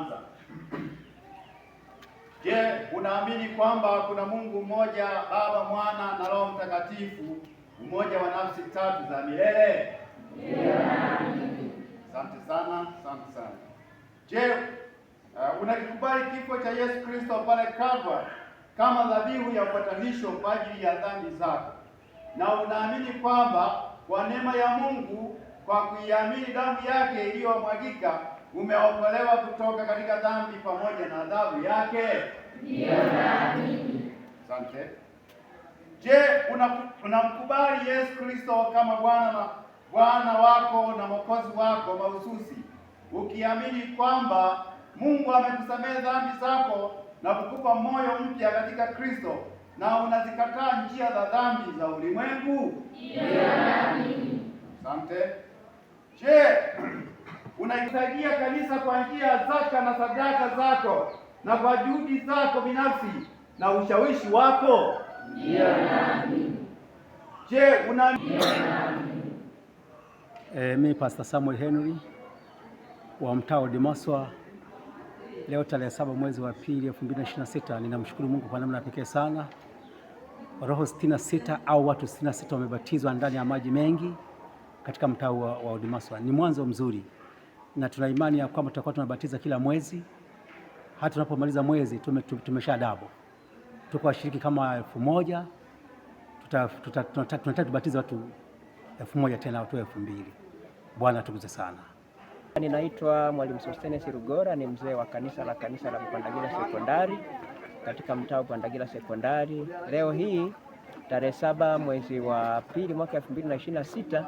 kwanza. Je, unaamini kwamba kuna Mungu mmoja, Baba, Mwana na Roho Mtakatifu, mmoja wa nafsi tatu za milele? Ndio. Asante sana, asante sana. Je, unakikubali kifo cha Yesu Kristo pale Kalvari kama dhabihu ya upatanisho kwa ajili ya dhambi zako, na unaamini kwamba kwa neema ya Mungu, kwa kuiamini damu yake iliyomwagika, umeokolewa kutoka katika dhambi pamoja na adhabu yake? Ndio, naamini. Asante. Je, unamkubali Yesu Kristo kama Bwana wako na Mwokozi wako mahususi, ukiamini kwamba Mungu amekusamehe dhambi zako na kukupa moyo mpya katika Kristo, na unazikataa njia za dhambi za ulimwengu? Ndio, naamini. Asante. Je, unaisaidia kanisa kwa njia ya zaka na sadaka zako na kwa juhudi zako binafsi na ushawishi wako? Ndio, naamini. Je, mimi Pastor Samuel Henry wa mtaa wa Dimaswa, leo tarehe 7 mwezi wa pili 2026, ninamshukuru Mungu kwa namna pekee sana. Roho 66 au watu 66 wamebatizwa ndani ya maji mengi katika mtaa wa Dimaswa. Ni mwanzo mzuri, na tuna imani ya kwamba tutakuwa tunabatiza kila mwezi. Hata tunapomaliza mwezi tumesha dabo. Tuko washiriki kama 1000, tunataka tubatize watu 1000 tena, watu 2000. Bwana tukuze sana. Ninaitwa Mwalimu Sostenes Rugora, ni mzee wa kanisa la Mpandagila Sekondari katika mtaa wa Mpandagila Sekondari. Leo hii tarehe 7 mwezi wa pili mwaka 2026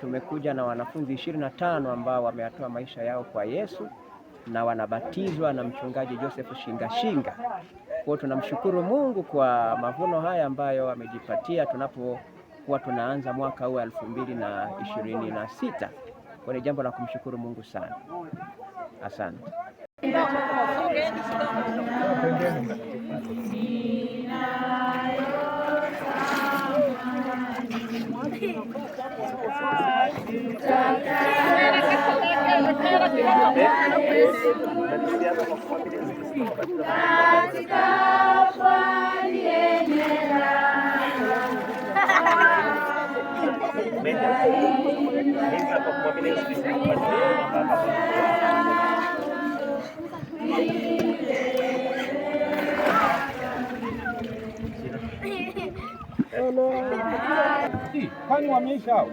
tumekuja na wanafunzi 25 ambao wameatoa maisha yao kwa Yesu na wanabatizwa na mchungaji Joseph Shingashinga. Kwa tunamshukuru Mungu kwa mavuno haya ambayo amejipatia tunapokuwa tunaanza mwaka huu 2026. Kwa ni jambo la kumshukuru Mungu sana. Asante. Kwani wameisha hao?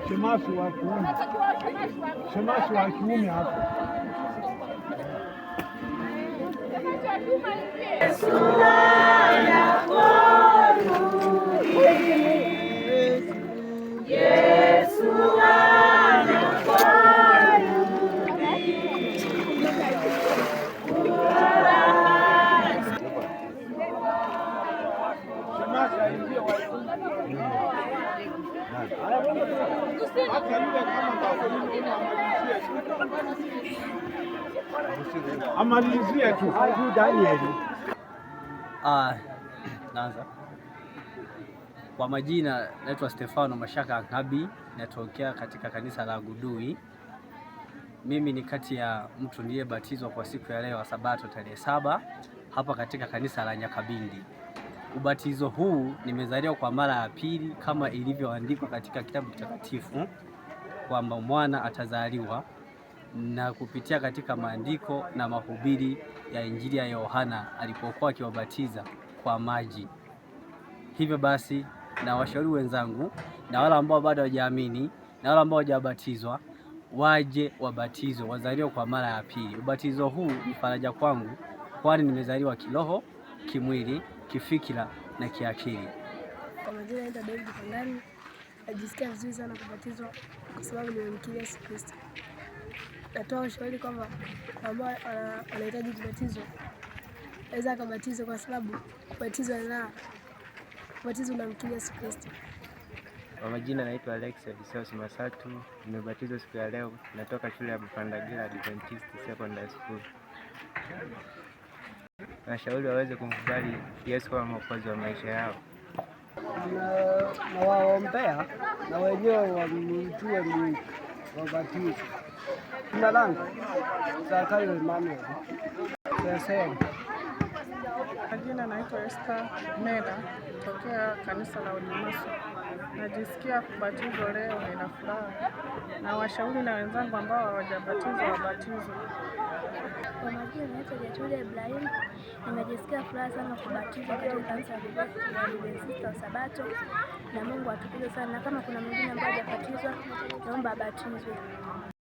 Shemasi wa kiume hapo. Amalizie tu Danieli. Naanza. Kwa majina naitwa Stefano Mashaka Ngabi, natokea katika kanisa la Gudui. Mimi ni kati ya mtu niliyebatizwa kwa siku ya leo Sabato tarehe 7 hapa katika kanisa la Nyakabindi. Ubatizo huu nimezaliwa kwa mara ya pili kama ilivyoandikwa katika kitabu kitakatifu kwamba mwana atazaliwa, na kupitia katika maandiko na mahubiri ya Injili ya Yohana alipokuwa akiwabatiza kwa maji. Hivyo basi na washauri wenzangu na wale ambao bado hawajaamini na wale ambao hawajabatizwa waje wabatizwe, wazaliwe kwa mara ya pili. Ubatizo huu ni faraja kwangu, kwani nimezaliwa kiroho, kimwili, kifikira na kiakili. Kwa majina naitwa David Kangani. Najisikia vizuri sana kubatizwa kwa sababu nimemkiri Yesu Kristo. Natoa ushauri kwamba ambao anahitaji kubatizwa aweza akabatizwa kwa sababu kubatizwa unamkiri Yesu Kristo. Kwa majina naitwa Alex Adisos Masatu, nimebatizwa siku ya leo, natoka shule ya Mpandagila Adventist Secondary School. Nashauri waweze kumkubali Yesu kama mwokozi wa maisha yao. na waombea na wenyewe wamjue Mungu, wabatizwe. Jina langu Zakayo Emmanuel Seseni. Majina naitwa Esther Mena tokea kanisa la Udimaso. Najisikia kubatizwa leo, nina furaha na washauri na wenzangu ambao hawajabatizwa wabatizwe. Kwa majina naitwa Jatulia Ibrahim. Nimejisikia furaha sana kubatizwa katika kanisa la Adventista wa Sabato, na Mungu atukuzwe sana, na kama kuna mwingine ambaye hajabatizwa naomba abatizwe.